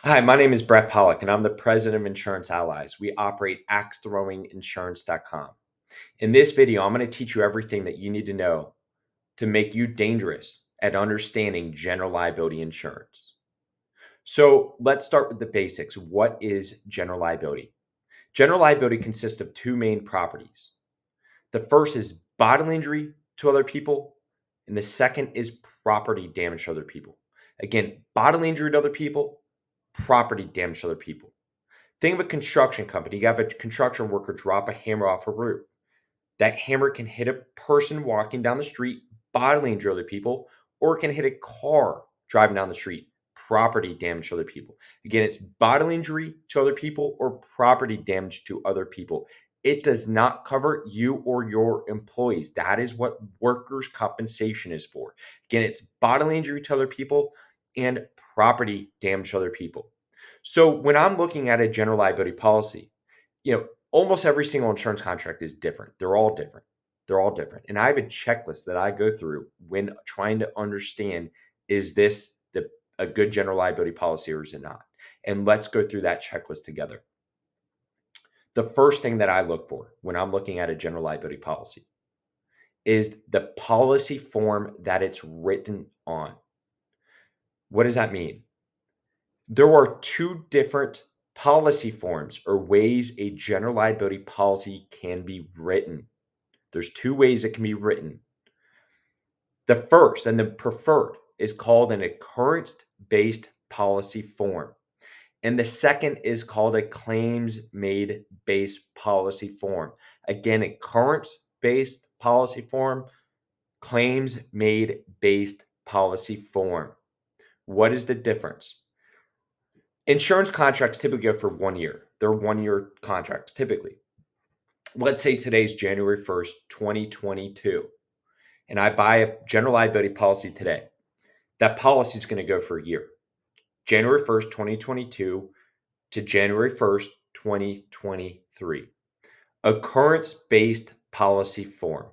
Hi, my name is Brett Pollock, and I'm the president of Insurance Allies. We operate axethrowinginsurance.com. In this video, I'm going to teach you everything that you need to know to make you dangerous at understanding general liability insurance. So let's start with the basics. What is general liability? General liability consists of two main properties. The first is bodily injury to other people, and the second is property damage to other people. Again, bodily injury to other people, property damage to other people. Think of a construction company. You have a construction worker drop a hammer off a roof. That hammer can hit a person walking down the street, bodily injure other people, or it can hit a car driving down the street, property damage to other people. Again, it's bodily injury to other people or property damage to other people. It does not cover you or your employees. That is what workers' compensation is for. Again, it's bodily injury to other people and property damage to other people. So when I'm looking at a general liability policy, almost every single insurance contract is different. They're all different. They're all different. And I have a checklist that I go through when trying to understand, is this a good general liability policy or is it not? And let's go through that checklist together. The first thing that I look for when I'm looking at a general liability policy is the policy form that it's written on. What does that mean? There are two different policy forms or ways a general liability policy can be written. There's two ways it can be written. The first and the preferred is called an occurrence-based policy form. And the second is called a claims-made based policy form. Again, occurrence-based policy form, claims-made based policy form. What is the difference? Insurance contracts typically go for 1 year. They're 1-year contracts typically. Let's say today's January 1st, 2022, and I buy a general liability policy today. That policy is going to go for a year. January 1st, 2022 to January 1st, 2023. Occurrence-based policy form.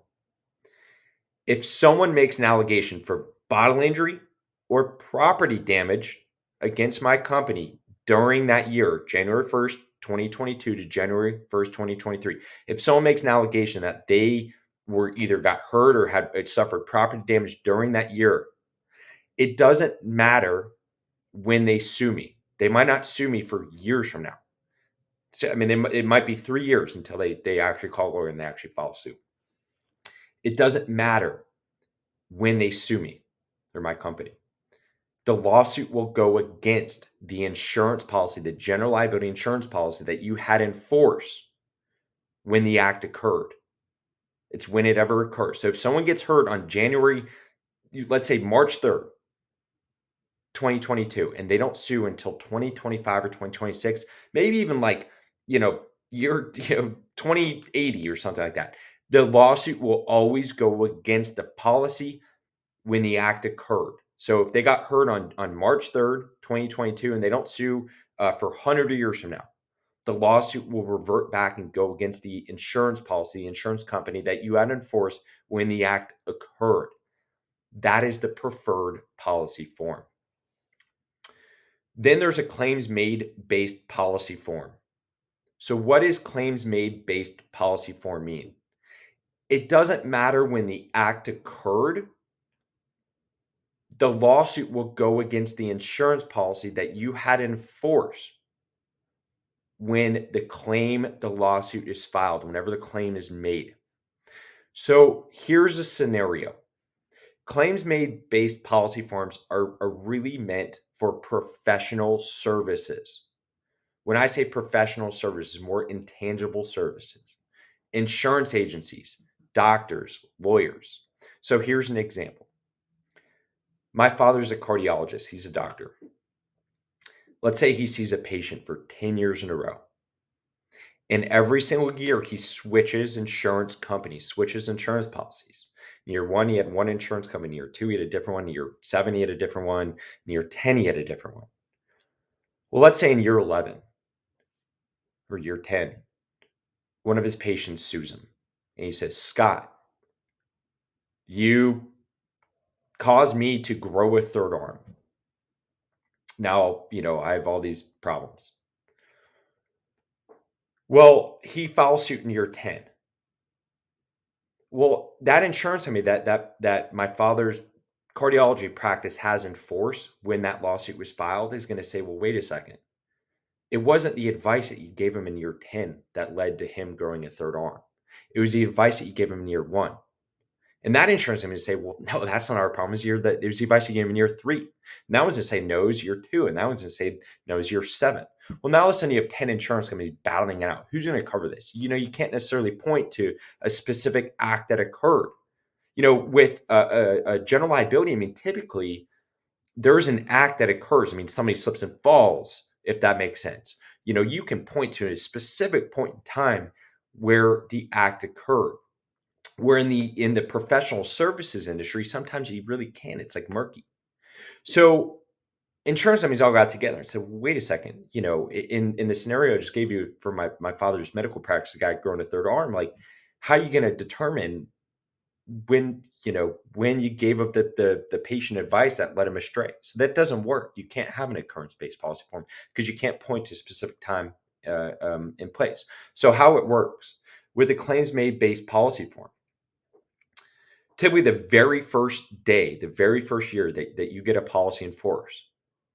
If someone makes an allegation for bodily injury or property damage against my company during that year, January 1st, 2022 to January 1st, 2023, if someone makes an allegation that they were either got hurt or had suffered property damage during that year, it doesn't matter when they sue me. They might not sue me for years from now. So, I mean, it might be 3 years until they actually call a lawyer and they actually file suit. It doesn't matter when they sue me or my company. The lawsuit will go against the insurance policy, the general liability insurance policy that you had in force when the act occurred. It's when it ever occurs. So if someone gets hurt on January, let's say March 3rd, 2022, and they don't sue until 2025 or 2026, maybe even like, year 2080 or something like that, the lawsuit will always go against the policy when the act occurred. So if they got hurt on March 3rd, 2022, and they don't sue for 100 years from now, the lawsuit will revert back and go against the insurance policy, insurance company that you had enforced when the act occurred. That is the preferred policy form. Then there's a claims made based policy form. So what does claims made based policy form mean? It doesn't matter when the act occurred. The lawsuit will go against the insurance policy that you had in force when the lawsuit is filed, whenever the claim is made. So here's a scenario. Claims made based policy forms are really meant for professional services. When I say professional services, more intangible services, insurance agencies, doctors, lawyers. So here's an example. My father's a cardiologist. He's a doctor. Let's say he sees a patient for 10 years in a row. And every single year, he switches insurance companies, switches insurance policies. In year 1, he had one insurance company. Year 2, he had a different one. Year 7, he had a different one. In year 10, he had a different one. Well, let's say in year 11 or year 10, one of his patients sues him. And he says, Scott, you caused me to grow a third arm. Now, I have all these problems. Well, he files suit in year 10. Well, that insurance company that my father's cardiology practice has in force when that lawsuit was filed is going to say, well, wait a second. It wasn't the advice that you gave him in year 10 that led to him growing a third arm. It was the advice that you gave him in year 1. And that insurance company would say, well, no, that's not our problem. It was the advice you gave him in year 3. And that one's going to say, no, it's year 2. And that one's going to say, no, it's year 7. Well, now all of a sudden you have 10 insurance companies battling it out. Who's going to cover this? You can't necessarily point to a specific act that occurred. With a general liability, I mean, typically there's an act that occurs. I mean, somebody slips and falls, if that makes sense. You can point to a specific point in time where the act occurred. Where in the professional services industry, sometimes you really can. It's like murky. So insurance companies all got together and said, wait a second, in the scenario I just gave you for my father's medical practice, the guy growing a third arm, like, how are you going to determine when you gave up the patient advice that led him astray? So that doesn't work. You can't have an occurrence-based policy form because you can't point to a specific time in place. So how it works with the claims made based policy form, typically the very first day, the very first year that you get a policy in force,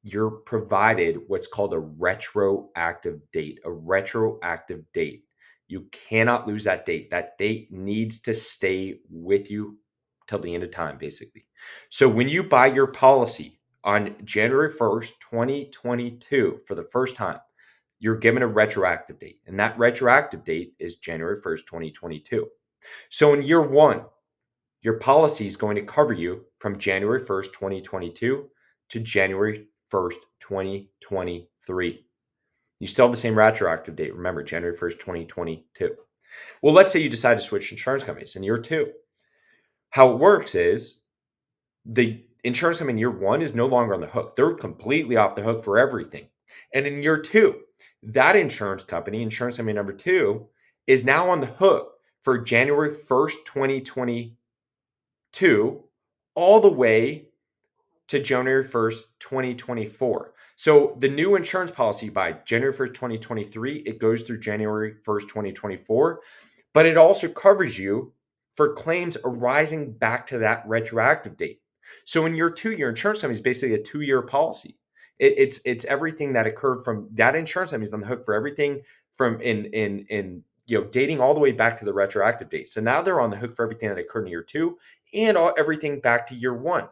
you're provided what's called a retroactive date. A retroactive date. You cannot lose that date. That date needs to stay with you till the end of time, basically. So when you buy your policy on January 1st, 2022, for the first time, you're given a retroactive date. And that retroactive date is January 1st, 2022. So in year 1, your policy is going to cover you from January 1st, 2022 to January 1st, 2023. You still have the same retroactive date. Remember, January 1st, 2022. Well, let's say you decide to switch insurance companies in year 2. How it works is the insurance company in year 1 is no longer on the hook. They're completely off the hook for everything. And in year 2, that insurance company number 2, is now on the hook for January 1st, 2022 all the way to January 1st, 2024. So the new insurance policy by January 1st, 2023, it goes through January 1st, 2024, but it also covers you for claims arising back to that retroactive date. So in year 2, your insurance company is basically a 2-year policy. It's everything that occurred from that insurance company is on the hook for everything from in dating all the way back to the retroactive date. So now they're on the hook for everything that occurred in year 2 and everything back to year 1.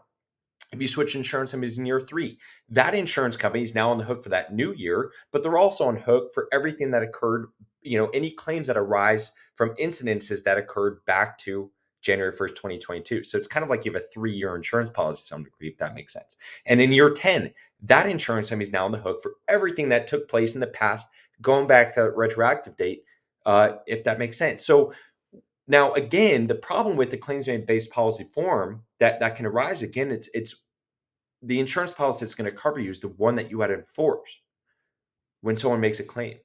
If you switch insurance companies in year 3, that insurance company is now on the hook for that new year, but they're also on hook for everything that occurred, any claims that arise from incidences that occurred back to January 1st, 2022. So it's kind of like you have a 3-year insurance policy to some degree, if that makes sense. And in year 10, that insurance company is now on the hook for everything that took place in the past, going back to that retroactive date, if that makes sense. So now, again, the problem with the claims made based policy form that can arise, again, it's the insurance policy that's going to cover you is the one that you had to enforce when someone makes a claim.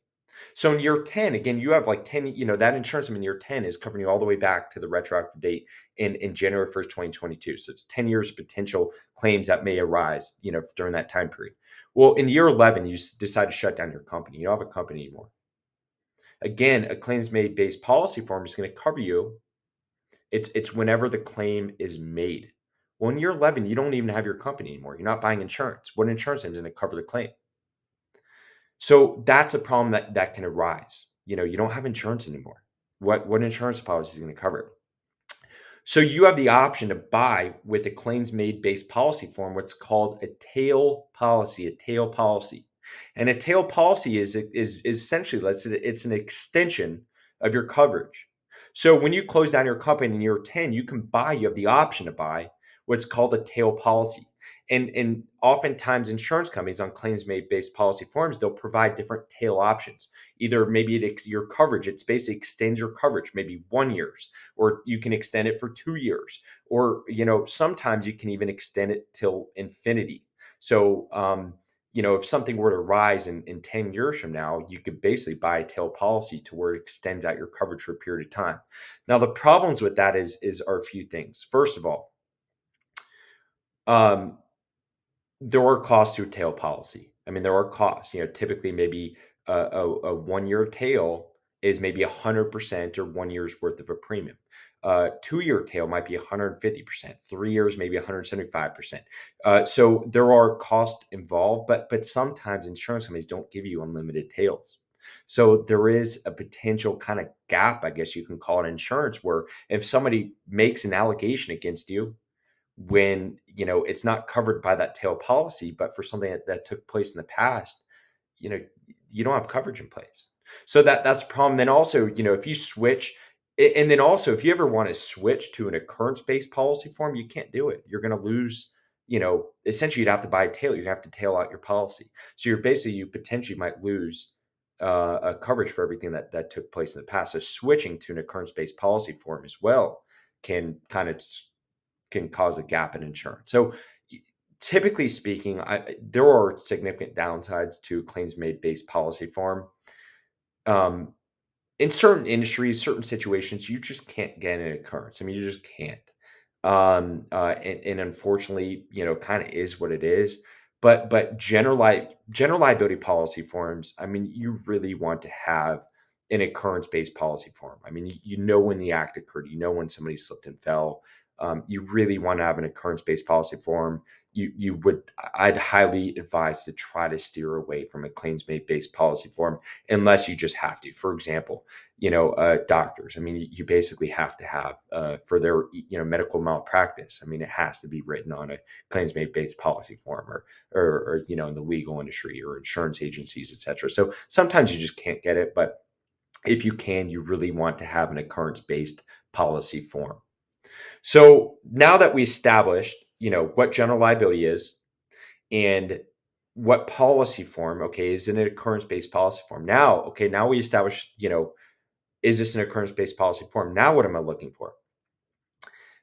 So in year 10, again, you have like 10, that insurance in year 10 is covering you all the way back to the retroactive date in January 1st, 2022. So it's 10 years of potential claims that may arise, during that time period. Well, in year 11, you decide to shut down your company. You don't have a company anymore. Again, a claims made based policy form is going to cover you. It's whenever the claim is made. Well, in year 11, you don't even have your company anymore. You're not buying insurance. What insurance is going to cover the claim? So that's a problem that can arise. You don't have insurance anymore. What insurance policy is going to cover it? So you have the option to buy with the claims made based policy form what's called a tail policy. And a tail policy is essentially, it's an extension of your coverage. So when you close down your company in year 10, you have the option to buy what's called a tail policy. And oftentimes insurance companies on claims made based policy forms, they'll provide different tail options. Either maybe your coverage, it's basically extends your coverage, maybe 1 year, or you can extend it for 2 years, or sometimes you can even extend it till infinity. So if something were to rise in 10 years from now, you could basically buy a tail policy to where it extends out your coverage for a period of time. Now, the problems with that are a few things. First of all, um, There are costs to a tail policy. I mean, there are costs. Typically maybe a 1 year tail is maybe 100% or 1 year's worth of a premium. 2 year tail might be 150%. 3 years maybe 175%. So there are costs involved, but sometimes insurance companies don't give you unlimited tails. So there is a potential kind of gap, I guess you can call it, in insurance, where if somebody makes an allegation against you when it's not covered by that tail policy, but for something that took place in the past, you know you don't have coverage in place. So that's a problem. Then also, if you switch, and then also if you ever want to switch to an occurrence based policy form, you can't do it. You're going to lose. Essentially you'd have to buy a tail. You have to tail out your policy. So you potentially might lose a coverage for everything that took place in the past. So switching to an occurrence based policy form as well can cause a gap in insurance. So typically speaking, there are significant downsides to claims made based policy form. Um, in certain industries, certain situations, you just can't get an occurrence. I mean, you just can't. And unfortunately, kind of is what it is. But general liability policy forms, I mean, you really want to have an occurrence based policy form. I mean, you know when the act occurred, you know when somebody slipped and fell. You really want to have an occurrence based policy form. I'd highly advise to try to steer away from a claims made based policy form unless you just have to. For example, doctors. I mean, you basically have to have for their medical malpractice. I mean, it has to be written on a claims made based policy form, or in the legal industry or insurance agencies, etc. So sometimes you just can't get it, but if you can, you really want to have an occurrence based policy form. So now that we established, what general liability is and what policy form, okay, is an occurrence based policy form. Now we established, is this an occurrence based policy form? Now, what am I looking for?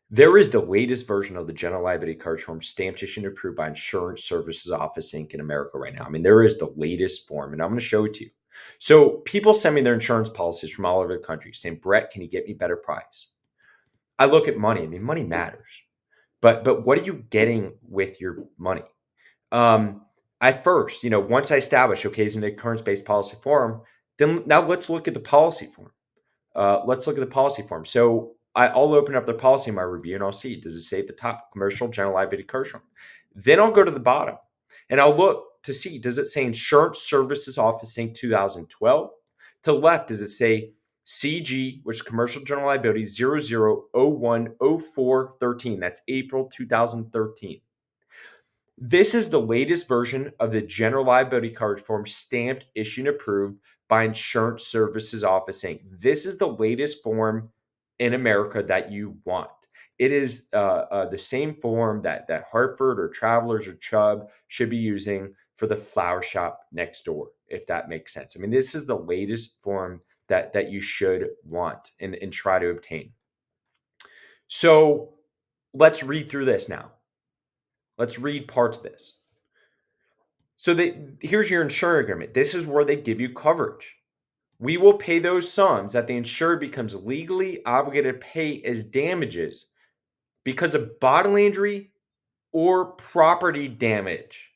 There is the latest version of the general liability coverage form stamped, issued, and approved by Insurance Services Office Inc. in America right now. I mean, there is the latest form, and I'm going to show it to you. So people send me their insurance policies from all over the country saying, Brett, can you get me better price? I look at money. I mean, money matters. But what are you getting with your money? I first, once I establish, okay, is an occurrence based policy form, then now let's look at the policy form. Let's look at the policy form. So I'll open up the policy in my review and I'll see, does it say at the top, commercial general liability coverage form? Then I'll go to the bottom and I'll look to see, does it say Insurance Services Office Inc. 2012? To the left, does it say CG, which is Commercial General Liability 00010413? That's April 2013. This is the latest version of the general liability coverage form stamped, issued, and approved by Insurance Services Office Inc. This is the latest form in America that you want. It is the same form that Hartford or Travelers or Chubb should be using for the flower shop next door, if that makes sense. I mean, this is the latest form that you should want and try to obtain. So let's read through this now. Let's read parts of this. So here's your insurance agreement. This is where they give you coverage. We will pay those sums that the insured becomes legally obligated to pay as damages because of bodily injury or property damage.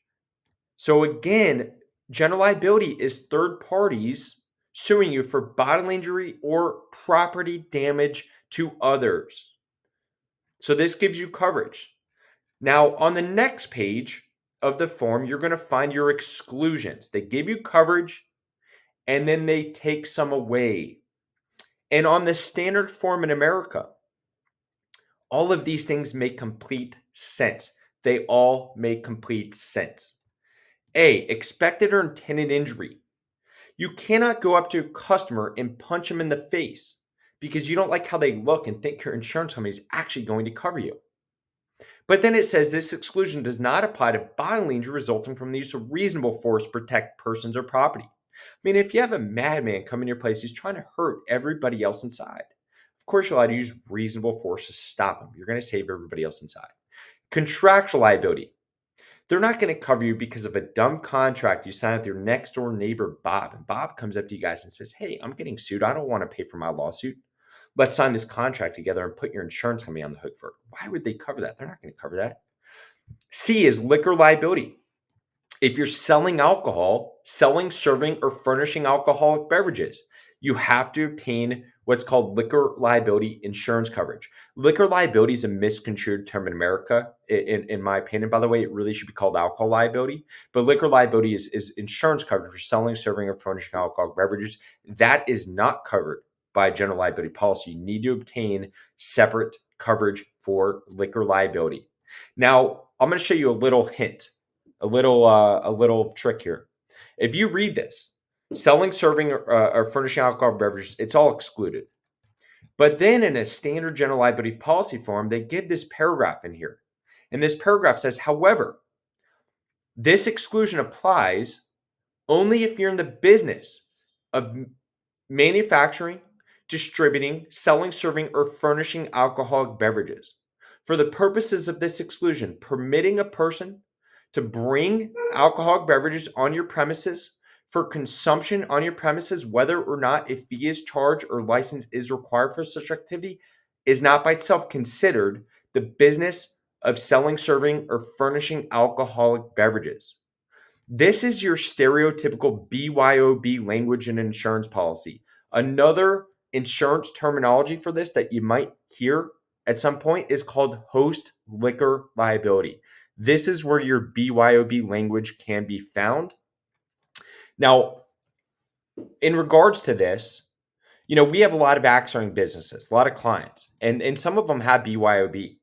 So again, general liability is third parties suing you for bodily injury or property damage to others. So this gives you coverage. Now, on the next page of the form, you're going to find your exclusions. They give you coverage and then they take some away. And on the standard form in America, all of these things make complete sense. They all make complete sense. A, expected or intended injury. You cannot go up to a customer and punch them in the face because you don't like how they look and think your insurance company is actually going to cover you. But then it says this exclusion does not apply to bodily injury resulting from the use of reasonable force to protect persons or property. I mean, if you have a madman come in your place, he's trying to hurt everybody else inside. Of course, you're allowed to use reasonable force to stop him. You're going to save everybody else inside. Contractual liability. They're not going to cover you because of a dumb contract you sign with your next door neighbor, Bob. And Bob comes up to you guys and says, hey, I'm getting sued. I don't want to pay for my lawsuit. Let's sign this contract together and put your insurance company on the hook for it. Why would they cover that? They're not going to cover that. C is liquor liability. If you're selling alcohol, selling, serving, or furnishing alcoholic beverages, you have to obtain what's called liquor liability insurance coverage. Liquor liability is a misconstrued term in America, in my opinion. By the way, it really should be called alcohol liability. But liquor liability is insurance coverage for selling, serving, or furnishing alcoholic beverages. That is not covered by a general liability policy. You need to obtain separate coverage for liquor liability. Now, I'm going to show you a little hint, a little trick here. If you read this, selling, serving, or furnishing alcohol beverages, it's all excluded. But then in a standard general liability policy form, they give this paragraph in here. And this paragraph says, however, this exclusion applies only if you're in the business of manufacturing, distributing, selling, serving, or furnishing alcoholic beverages. For the purposes of this exclusion, permitting a person to bring alcoholic beverages on your premises for consumption on your premises, whether or not a fee is charged or license is required for such activity, is not by itself considered the business of selling, serving, or furnishing alcoholic beverages. This is your stereotypical BYOB language in an insurance policy. Another insurance terminology for this that you might hear at some point is called host liquor liability. This is where your BYOB language can be found. Now, in regards to this, we have a lot of accident businesses, a lot of clients, and some of them have BYOB.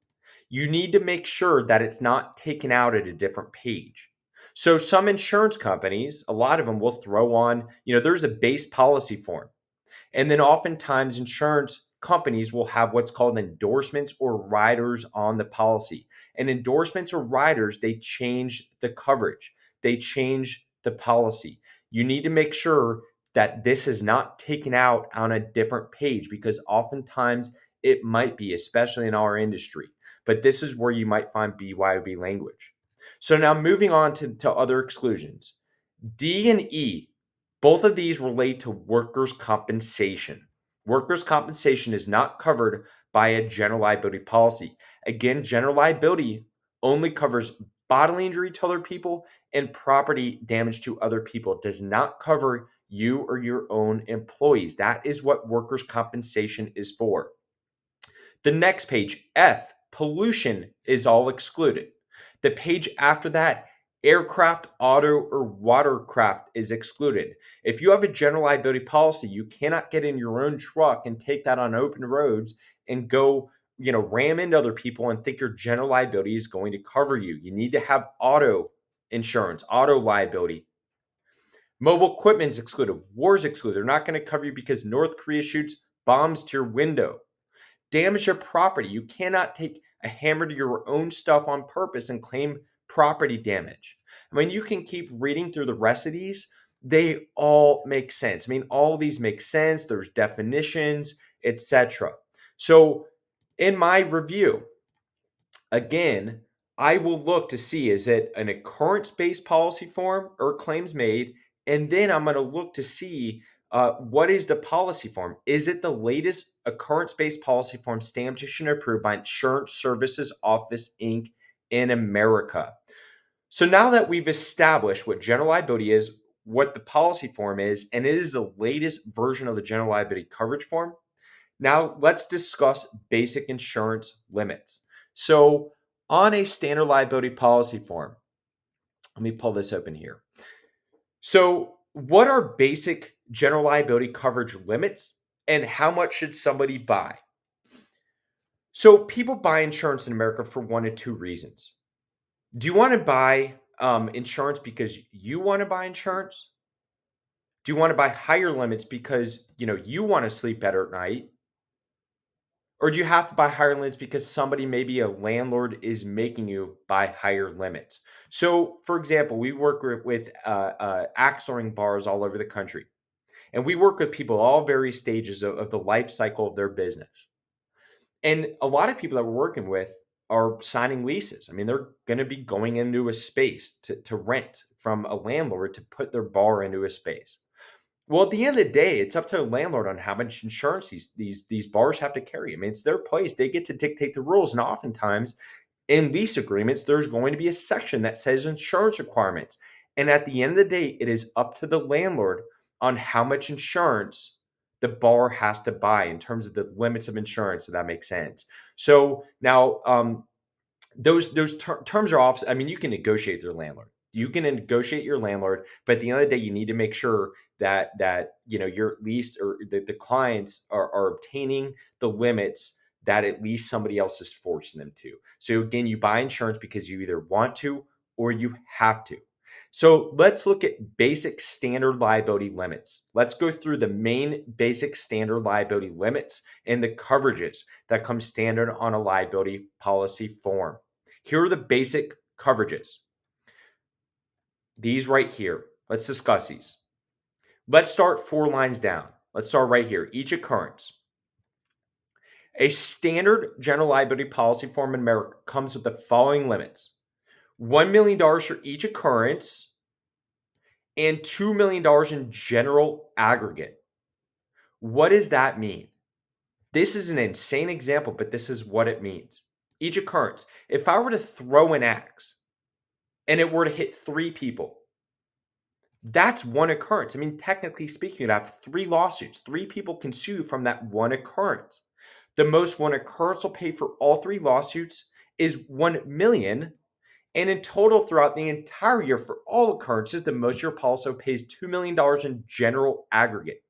You need to make sure that it's not taken out at a different page. So some insurance companies, a lot of them will throw on, there's a base policy form. And then oftentimes insurance companies will have what's called endorsements or riders on the policy. And endorsements or riders, they change the coverage. They change the policy. You need to make sure that this is not taken out on a different page because oftentimes it might be, especially in our industry. But this is where you might find BYOB language. So now moving on to other exclusions. D and E, both of these relate to workers' compensation. Workers' compensation is not covered by a general liability policy. Again, general liability only covers bodily injury to other people and property damage to other people. It does not cover you or your own employees. That is what workers' compensation is for. The next page, F, pollution, is all excluded. The page after that, aircraft, auto, or watercraft is excluded. If you have a general liability policy, you cannot get in your own truck and take that on open roads and go, ram into other people and think your general liability is going to cover you. You need to have auto insurance, auto liability. Mobile equipment is excluded. War is excluded. They're not going to cover you because North Korea shoots bombs to your window. Damage your property. You cannot take a hammer to your own stuff on purpose and claim property damage. I mean, you can keep reading through the rest of these. They all make sense. I mean, all of these make sense. There's definitions, etc. So in my review, again, I will look to see, is it an occurrence-based policy form or claims made? And then I'm going to look to see what is the policy form? Is it the latest occurrence-based policy form stamped, issued, and approved by Insurance Services Office, Inc. in America? So now that we've established what general liability is, what the policy form is, and it is the latest version of the general liability coverage form, now let's discuss basic insurance limits. So on a standard liability policy form, let me pull this open here. So what are basic general liability coverage limits and how much should somebody buy? So people buy insurance in America for one of two reasons. Do you want to buy insurance because you want to buy insurance? Do you want to buy higher limits because you want to sleep better at night? Or do you have to buy higher limits because somebody, maybe a landlord, is making you buy higher limits? So, for example, we work with axle bars all over the country. And we work with people all various stages of the life cycle of their business. And a lot of people that we're working with are signing leases. I mean, they're going to be going into a space to rent from a landlord to put their bar into a space. Well, at the end of the day, it's up to the landlord on how much insurance these bars have to carry. I mean, it's their place. They get to dictate the rules. And oftentimes In lease agreements, there's going to be a section that says insurance requirements. And at the end of the day, it is up to the landlord on how much insurance the borrower has to buy in terms of the limits of insurance, if that makes sense. So now, those terms are off. I mean, you can negotiate with your landlord. You can negotiate your landlord, but at the end of the day, you need to make sure that your lease or the clients are obtaining the limits that at least somebody else is forcing them to. So again, you buy insurance because you either want to or you have to. So let's look at basic standard liability limits. Let's go through the main basic standard liability limits and the coverages that come standard on a liability policy form. Here are the basic coverages. These right here. Let's discuss these. Let's start 4 lines down. Let's start right here. Each occurrence. A standard general liability policy form in America comes with the following limits: $1 million for each occurrence and $2 million in general aggregate. What does that mean? This is an insane example, but this is what it means. Each occurrence. If I were to throw an axe and it were to hit 3 people, that's one occurrence. I mean, technically speaking, you'd have 3 lawsuits. 3 people can sue from that one occurrence. The most one occurrence will pay for all 3 lawsuits is $1 million. And in total, throughout the entire year for all occurrences, the most your policy pays $2 million in general aggregate.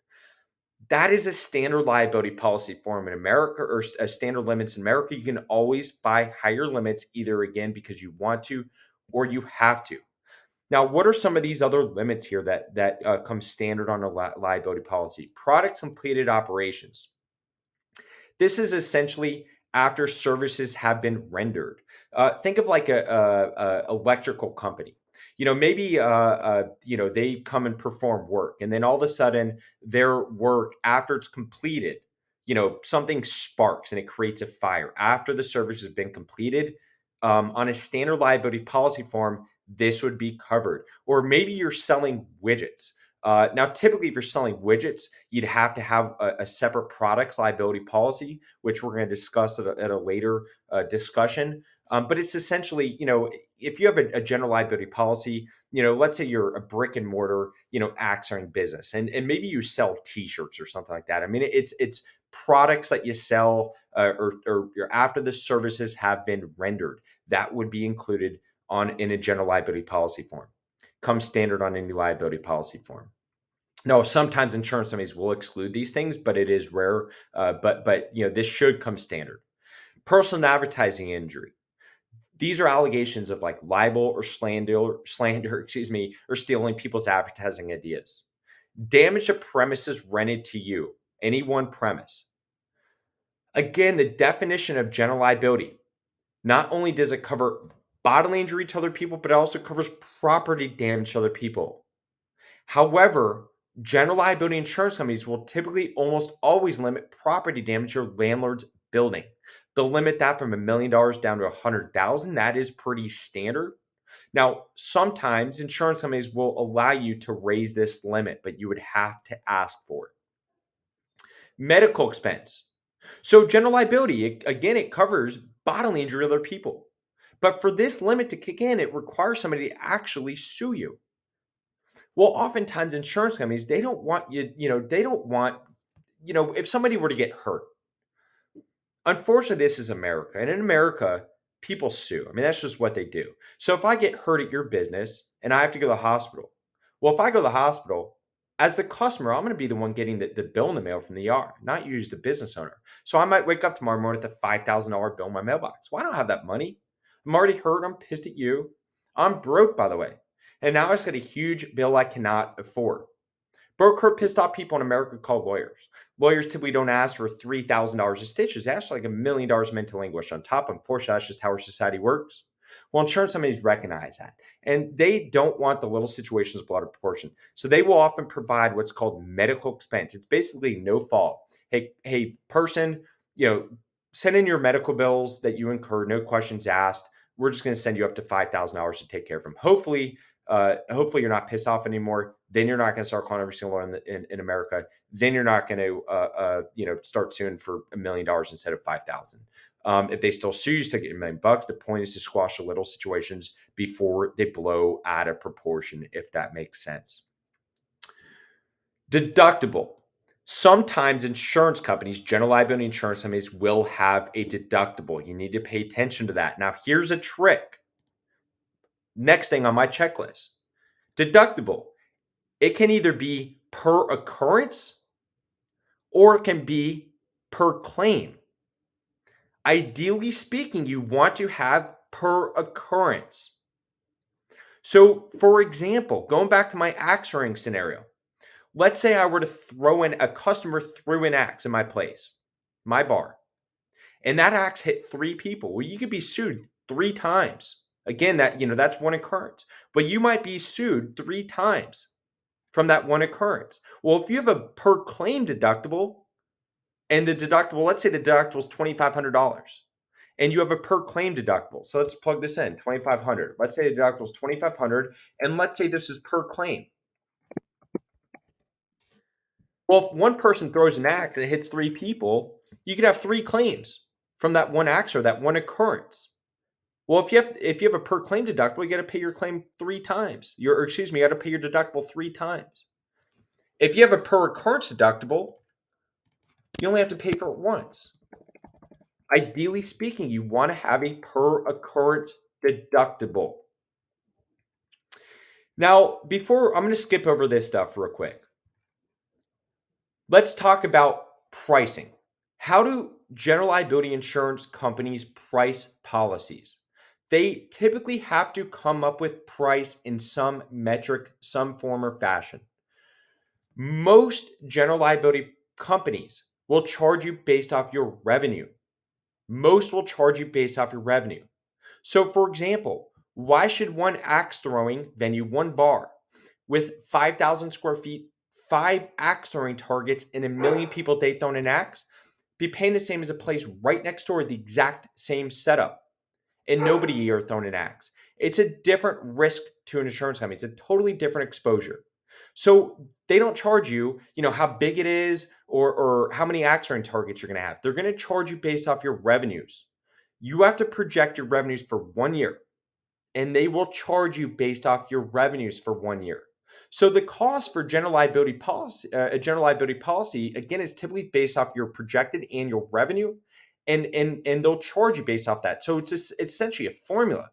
That is a standard liability policy form in America, or a standard limits in America. You can always buy higher limits, either again because you want to or you have to. Now, what are some of these other limits here that come standard on a liability policy? Product completed operations. This is essentially after services have been rendered. Think of like a electrical company. Maybe they come and perform work, and then all of a sudden, their work after it's completed, something sparks and it creates a fire after the service has been completed. On a standard liability policy form, this would be covered. Or maybe you're selling widgets. Now, typically, if you're selling widgets, you'd have to have a separate products liability policy, which we're going to discuss at a later discussion. But it's essentially, if you have a general liability policy, let's say you're a brick and mortar, acts-owned business, and maybe you sell T-shirts or something like that. I mean, it's products that you sell or after the services have been rendered, that would be included in a general liability policy form. Comes standard on any liability policy form. No, sometimes insurance companies will exclude these things, but it is rare. But this should come standard. Personal advertising injury. These are allegations of like libel or slander, or stealing people's advertising ideas. Damage to premises rented to you, any one premise. Again, the definition of general liability. Not only does it cover bodily injury to other people, but it also covers property damage to other people. However, general liability insurance companies will typically almost always limit property damage to your landlord's building. They'll limit that from $1 million down to $100,000. That is pretty standard. Now, sometimes insurance companies will allow you to raise this limit, but you would have to ask for it. Medical expense. So general liability, it covers bodily injury to other people. But for this limit to kick in, it requires somebody to actually sue you. Well, oftentimes insurance companies, they don't want you, they don't want, if somebody were to get hurt. Unfortunately, this is America. And in America, people sue. I mean, that's just what they do. So if I get hurt at your business and I have to go to the hospital, well, if I go to the hospital, as the customer, I'm going to be the one getting the bill in the mail from the ER, not you as the business owner. So I might wake up tomorrow morning with a $5,000 bill in my mailbox. Well, I don't have that money. I'm already hurt. I'm pissed at you. I'm broke, by the way. And now I just got a huge bill I cannot afford. Broke, hurt, pissed off people in America call lawyers. Lawyers typically don't ask for $3,000 of stitches. They ask for like $1 million mental anguish on top. Unfortunately, that's just how our society works. Well, insurance companies recognize that, and they don't want the little situations blown out of proportion. So they will often provide what's called medical expense. It's basically no fault. Hey, person, send in your medical bills that you incur, no questions asked. We're just going to send you up to $5,000 to take care of them. Hopefully you're not pissed off anymore. Then you're not going to start calling every single one in America. Then you're not going to, start suing for $1 million instead of 5,000. If they still sue you, still get $1,000,000. The point is to squash the little situations before they blow out of proportion, if that makes sense. Deductible. Sometimes insurance companies, general liability insurance companies, will have a deductible. You need to pay attention to that. Now, here's a trick. Next thing on my checklist, deductible. It can either be per occurrence or it can be per claim. Ideally speaking, you want to have per occurrence. So, for example, going back to my axe ring scenario, let's say I were to throw in a customer threw an axe in my place, my bar, and that axe hit 3 people. Well, you could be sued 3 times. Again, that's one occurrence, but you might be sued 3 times from that one occurrence. Well, if you have a per claim deductible and the deductible, let's say the deductible is $2,500 and you have a per claim deductible. So let's plug this in, 2,500. Let's say the deductible is 2,500 and let's say this is per claim. Well, if one person throws an axe and it hits 3 people, you could have 3 claims from that one axe or that one occurrence. Well, if you have a per claim deductible, you got to pay your claim 3 times. You got to pay your deductible 3 times. If you have a per occurrence deductible, you only have to pay for it once. Ideally speaking, you want to have a per occurrence deductible. Now, I'm going to skip over this stuff real quick. Let's talk about pricing. How do general liability insurance companies price policies? They typically have to come up with price in some metric, some form or fashion. Most general liability companies will charge you based off your revenue. Most will charge you based off your revenue. So, for example, why should one axe throwing venue, one bar with 5,000 square feet, 5 axe throwing targets, and 1,000,000 people they thrown an axe be paying the same as a place right next door, the exact same setup, and nobody are throwing an axe? It's a different risk to an insurance company. It's a totally different exposure. So they don't charge you, how big it is or how many axe throwing targets you're going to have. They're going to charge you based off your revenues. You have to project your revenues for 1 year, and they will charge you based off your revenues for 1 year. So the cost for general liability policy, a general liability policy, again, is typically based off your projected annual revenue, and they'll charge you based off that. So it's essentially a formula.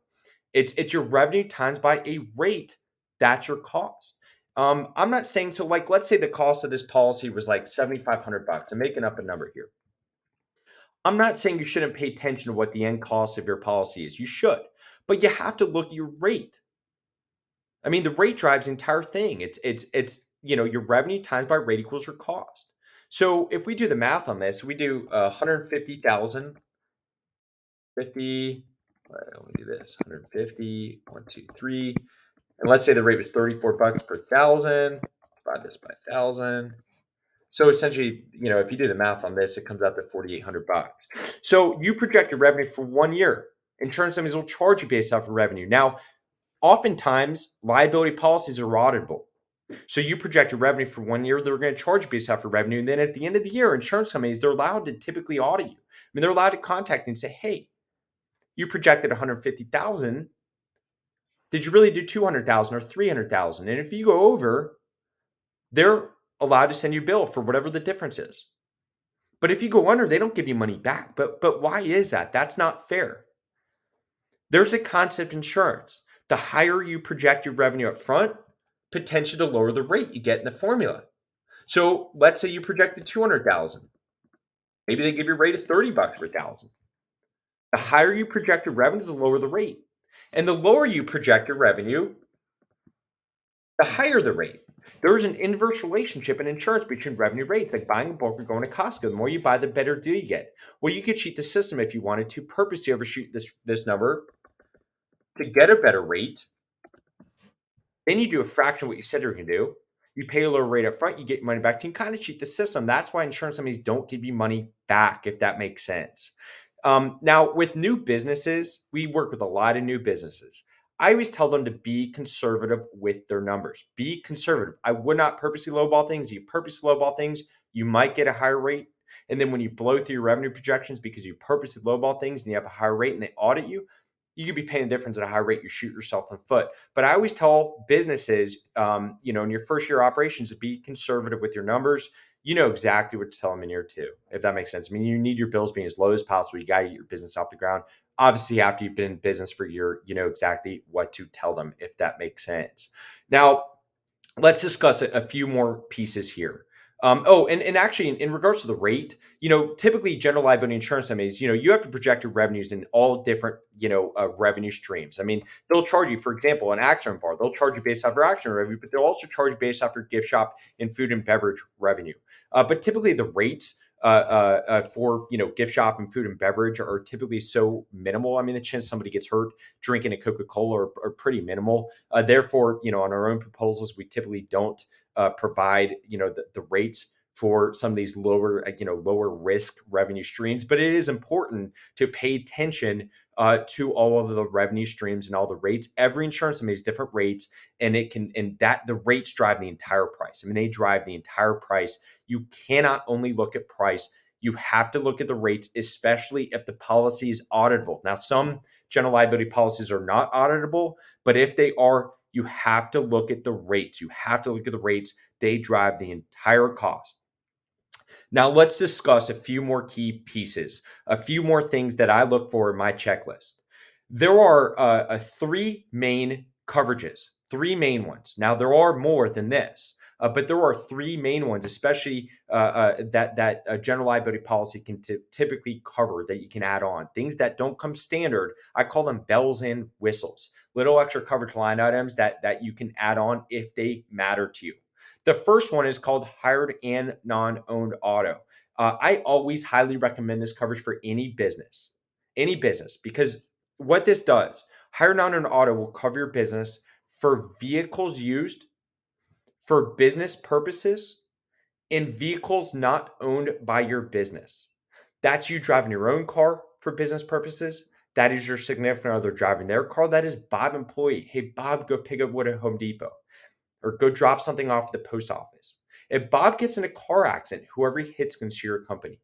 It's your revenue times by a rate. That's your cost. I'm not saying so. Like, let's say the cost of this policy was like $7,500. I'm making up a number here. I'm not saying you shouldn't pay attention to what the end cost of your policy is. You should, but you have to look at your rate. I mean, the rate drives the entire thing. It's your revenue times by rate equals your cost. So if we do the math on this, we do 150,000, 50. Let me do this. 150, 1, 2, 3. And let's say the rate was $34 per thousand. Divide this by 1,000. So essentially, if you do the math on this, it comes out to $4,800. So you project your revenue for 1 year. Insurance companies will charge you based off of revenue. Now, oftentimes, liability policies are auditable. So you project your revenue for 1 year, they're going to charge you based off of revenue. And then at the end of the year, insurance companies, they're allowed to typically audit you. I mean, they're allowed to contact you and say, hey, you projected 150,000. Did you really do 200,000 or 300,000? And if you go over, they're allowed to send you a bill for whatever the difference is. But if you go under, they don't give you money back. But why is that? That's not fair. There's a concept in insurance. The higher you project your revenue up front, potential to lower the rate you get in the formula. So let's say you projected 200,000. Maybe they give you a rate of $30 per thousand. The higher you project your revenue, the lower the rate. And the lower you project your revenue, the higher the rate. There's an inverse relationship in insurance between revenue rates, like buying a book or going to Costco. The more you buy, the better deal you get. Well, you could cheat the system if you wanted to, purposely overshoot this number to get a better rate. Then you do a fraction of what you said you were going to do. You pay a lower rate up front, you get your money back. You kind of cheat the system. That's why insurance companies don't give you money back, if that makes sense. Now, with new businesses, we work with a lot of new businesses. I always tell them to be conservative with their numbers. Be conservative. I would not purposely lowball things. You purposely lowball things, you might get a higher rate. And then when you blow through your revenue projections because you purposely lowball things and you have a higher rate and they audit you, you could be paying the difference at a high rate. You shoot yourself in the foot. But I always tell businesses, in your first year of operations, to be conservative with your numbers. You know exactly what to tell them in year two, if that makes sense. I mean, you need your bills being as low as possible. You got to get your business off the ground. Obviously, after you've been in business for a year, you know exactly what to tell them, if that makes sense. Now, let's discuss a few more pieces here. And actually, in regards to the rate, typically general liability insurance companies, you have to project your revenues in all different, revenue streams. I mean, they'll charge you, for example, an accident bar, they'll charge you based off your accident revenue, but they'll also charge you based off your gift shop and food and beverage revenue. But typically, the rates for gift shop and food and beverage are typically so minimal. I mean, the chance somebody gets hurt drinking a Coca-Cola are pretty minimal. Therefore, on our own proposals, we typically don't provide the rates for some of these lower risk revenue streams. But it is important to pay attention to all of the revenue streams and all the rates. Every insurance company has different rates, and the rates drive the entire price. I mean, they drive the entire price. You cannot only look at price. You have to look at the rates, especially if the policy is auditable. Now, some general liability policies are not auditable, but if they are, you have to look at the rates. You have to look at the rates. They drive the entire cost. Now, let's discuss a few more key pieces, a few more things that I look for in my checklist. There are three main coverages, three main ones. Now, there are more than this, but there are three main ones, especially that a general liability policy can typically cover that you can add on. Things that don't come standard, I call them bells and whistles, little extra coverage line items that you can add on if they matter to you. The first one is called hired and non-owned auto. I always highly recommend this coverage for any business, because what this does, hired non-owned auto will cover your business for vehicles used for business purposes and vehicles not owned by your business. That's you driving your own car for business purposes. That is your significant other driving their car. That is Bob employee. Hey, Bob, go pick up wood at Home Depot or go drop something off at the post office. If Bob gets in a car accident, whoever he hits can sue your company.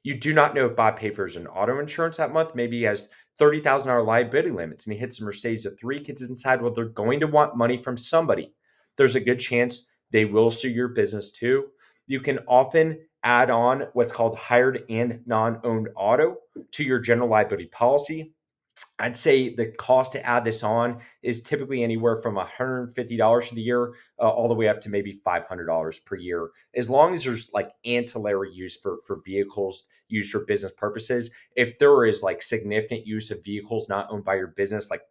You do not know if Bob paid for his own auto insurance that month. Maybe he has $30,000 liability limits and he hits a Mercedes with three kids inside. Well, they're going to want money from somebody. There's a good chance they will sue your business too. You can often add on what's called hired and non-owned auto to your general liability policy. I'd say the cost to add this on is typically anywhere from $150 for the year, all the way up to maybe $500 per year, as long as there's like ancillary use for vehicles used for business purposes. If there is like significant use of vehicles not owned by your business, like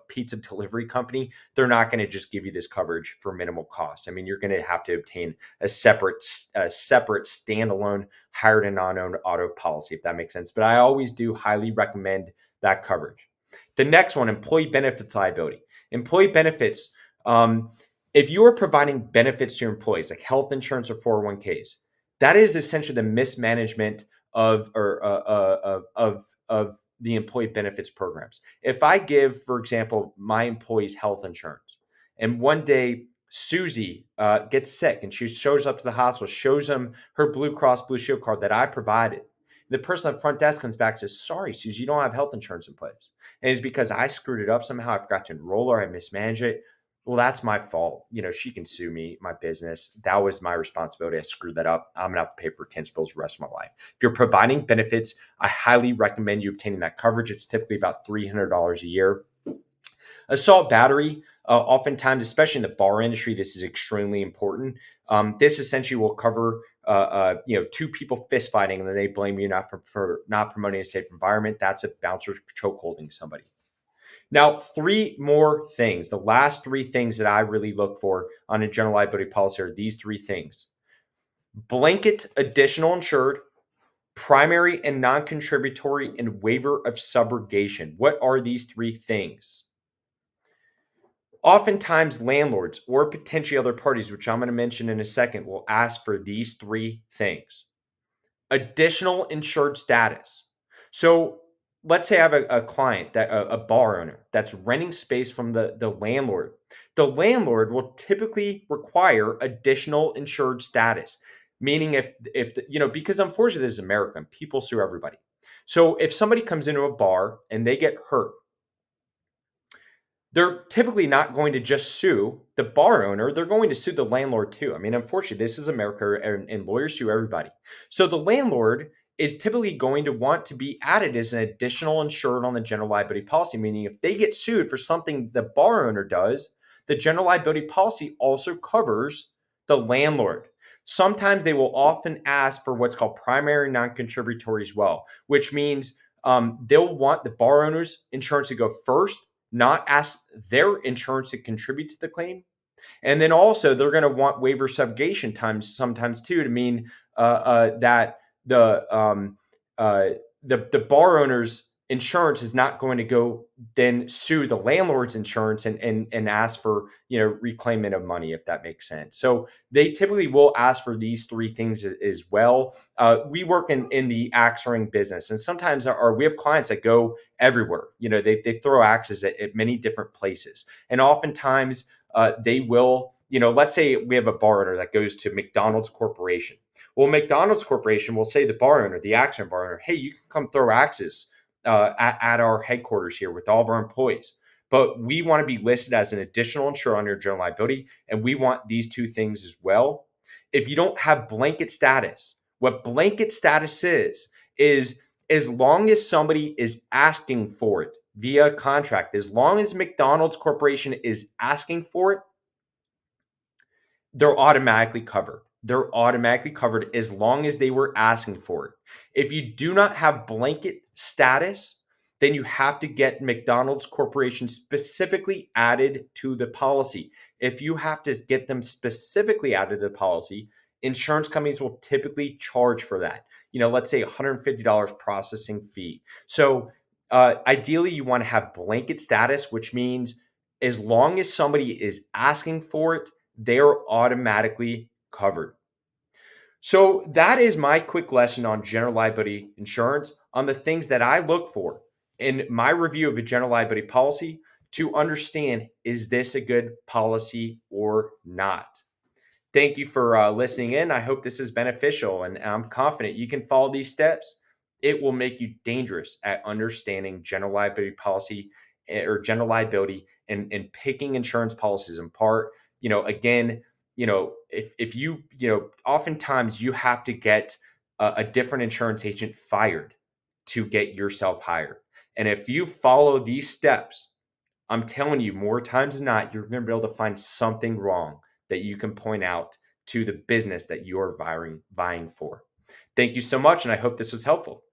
pizza delivery company, they're not going to just give you this coverage for minimal cost. I mean, you're going to have to obtain a separate standalone hired and non-owned auto policy, if that makes sense. But I always do highly recommend that coverage. The next one, employee benefits liability. Employee benefits, if you are providing benefits to your employees, like health insurance or 401ks, that is essentially the mismanagement of the employee benefits programs. If I give, for example, my employees health insurance, and one day Susie gets sick and she shows up to the hospital, shows them her Blue Cross Blue Shield card that I provided. The person at the front desk comes back and says, "Sorry, Susie, you don't have health insurance in place." And it's because I screwed it up somehow. I forgot to enroll her. I mismanaged it. Well, that's my fault. She can sue me, my business. That was my responsibility. I screwed that up. I'm going to have to pay for Ken's bills the rest of my life. If you're providing benefits, I highly recommend you obtaining that coverage. It's typically about $300 a year. Assault battery, oftentimes, especially in the bar industry, this is extremely important. This essentially will cover, two people fist fighting, and then they blame you not for not promoting a safe environment. That's a bouncer choke holding somebody. Now, three more things. The last three things that I really look for on a general liability policy are these three things: blanket additional insured, primary and non-contributory, and waiver of subrogation. What are these three things? Oftentimes, landlords or potentially other parties, which I'm going to mention in a second, will ask for these three things: additional insured status. So let's say I have a client, that a bar owner that's renting space from the landlord. The landlord will typically require additional insured status, Meaning because unfortunately this is America and people sue everybody. So if somebody comes into a bar and they get hurt, they're typically not going to just sue the bar owner. They're going to sue the landlord too. I mean, unfortunately, this is America and lawyers sue everybody. So the landlord is typically going to want to be added as an additional insured on the general liability policy, meaning if they get sued for something the bar owner does, the general liability policy also covers the landlord. Sometimes they will often ask for what's called primary non-contributory as well, which means they'll want the bar owner's insurance to go first, not ask their insurance to contribute to the claim. And then also they're going to want waiver subrogation times sometimes too, to mean that uh, the bar owner's insurance is not going to go then sue the landlord's insurance and ask for reclaimment of money, if that makes sense. So they typically will ask for these three things as well. We work in the axe throwing business, and sometimes we have clients that go everywhere. They throw axes at many different places, and oftentimes they will, let's say we have a bar owner that goes to McDonald's Corporation. Well, McDonald's Corporation will say to the bar owner, the axe bar owner, hey, you can come throw axes at our headquarters here with all of our employees. But we want to be listed as an additional insurer on your general liability, and we want these two things as well. If you don't have blanket status, what blanket status is as long as somebody is asking for it via contract, as long as McDonald's Corporation is asking for it, they're automatically covered. They're automatically covered as long as they were asking for it. If you do not have blanket status, then you have to get McDonald's Corporation specifically added to the policy. If you have to get them specifically added to the policy, insurance companies will typically charge for that. Let's say $150 processing fee. So ideally, you want to have blanket status, which means as long as somebody is asking for it, they're automatically covered. So that is my quick lesson on general liability insurance, on the things that I look for in my review of a general liability policy to understand, is this a good policy or not? Thank you for listening in. I hope this is beneficial, and I'm confident you can follow these steps. It will make you dangerous at understanding general liability policy or general liability and picking insurance policies apart. Again, if you, oftentimes you have to get a different insurance agent fired to get yourself hired. And if you follow these steps, I'm telling you, more times than not, you're going to be able to find something wrong that you can point out to the business that you're vying for. Thank you so much, and I hope this was helpful.